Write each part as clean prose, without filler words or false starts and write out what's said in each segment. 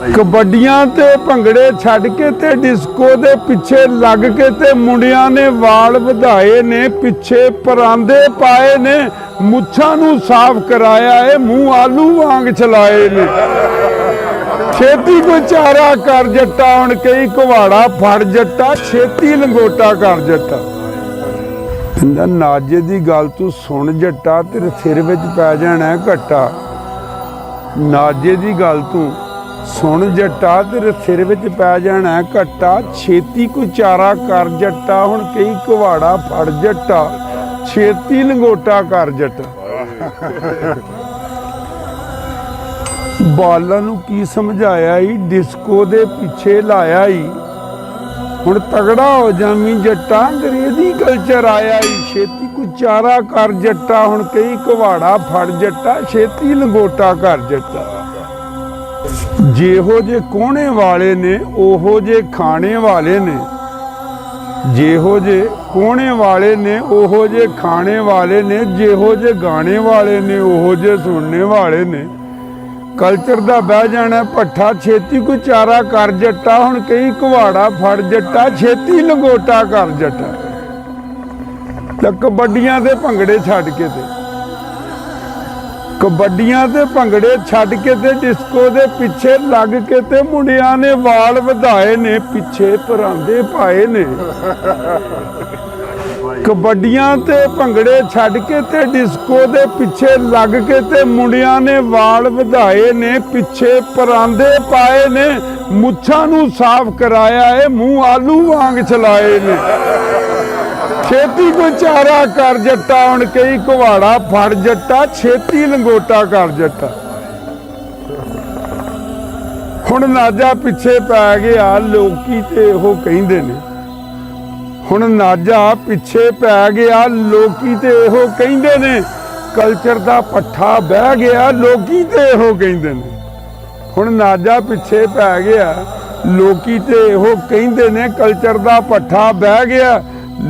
कबड्डियां ते भंगड़े छड़ के ते डिस्को दे पिछे लग के ते मुंडियां ने वाल वधाए ने, पिछे परांदे पाए ने, मुच्छां नूं साफ कराया है, मुंह आलू वांग चलाए ने। छेती कोई चारा कर जट्टा, हुण कई कुहाड़ा फड़ जट्टा, छेती लंगोटा कर जट्टा। कहंदा नाजे दी गल तू सुन जट्टा, तेरे सिर विच पै जाना है घट्टा। नाजे दी गल तू सुन जट्टा, तेरे सिर विच पै जाना है घट्टा। छेती कोई चारा कर जट्टा, हुण कई कुहाड़ा फड़ जट्टा, छेती लंगोटा कर जट्टा। बालां नूं की समझाया ही, डिस्को दे पिछे लाया ही, हुण तगड़ा हो जामी जट्टा, अंग्रेजी कल्चर आया ही। छेती कोई चारा कर जट्टा, हुण कई कुहाड़ा फड़ जट्टा, छेती लंगोटा कर जट्टा। जेहो जे कोहणे वाले ने ओहो जे खाने वाले ने, जेहो जे कोहणे वाले ने ओहो जे खाने वाले ने, जेहो जे गाने वाले ने ओहो जे सुनने वाले ने। कल्चर दा बह जाना भट्ठा, छेती कोई चारा कर जट्टा, हुण कई कुहाड़ा फड़ जट्टा, छेती लंगोटा कर जट्टा। ते कबड्डियां ते भंगड़े छड्ड के ते कबड्डियां ते भंगड़े छड्ड के ते डिस्को दे पिछे लग के ते मुंडियां ने वाल वधाए ने, पिछे परांदे पाए ने। कबड्डियां ते भंगड़े छड्ड के ते डिस्को दे पिछे लग के ते मुंडियां ने वाल वधाए ने, पिछे परांदे पाए ने, मुच्छां नूं साफ कराया है, मुंह आलू वांग चलाए ने। छेती कोई चारा कर जट्टा, हुण कई कुहाड़ा फड़ जट्टा, छेती लंगोटा कर जट्टा। हुण नाजा पिछे पै गया, लोकी ते इहो कहिंदे ने। हुण नाजा पिछे पै गया, लोकी ते इहो कहिंदे ने। कल्चर दा पट्ठा बह गया, लोकी ते इहो कहिंदे ने। हुण नाजा पिछे पै गया, लोकी ते इहो कहिंदे ने। कल्चर दा पट्ठा बह गया,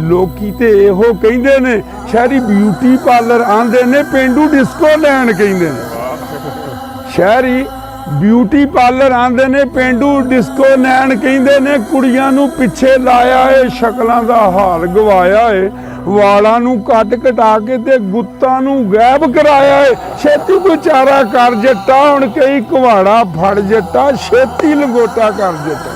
लोकी ते इहो कहिंदे ने। शहरी ब्यूटी पार्लर आंदे ने, पेंडू डिस्को लैंड कहिंदे ने। शहरी ब्यूटी पार्लर आंदे ने, पेंडू डिस्को लैंड कहिंदे ने। कुड़ियां नूं पिछे लाया है, शक्लां दा हाल गवाया है, वालां नूं कट कटा के ते गुत्तां नूं गैब कराया है। छेती कोई चारा कर जट्टा, हुण कई कुहाड़ा फड़ जट्टा, छेती लंगोटा कर जट्टा।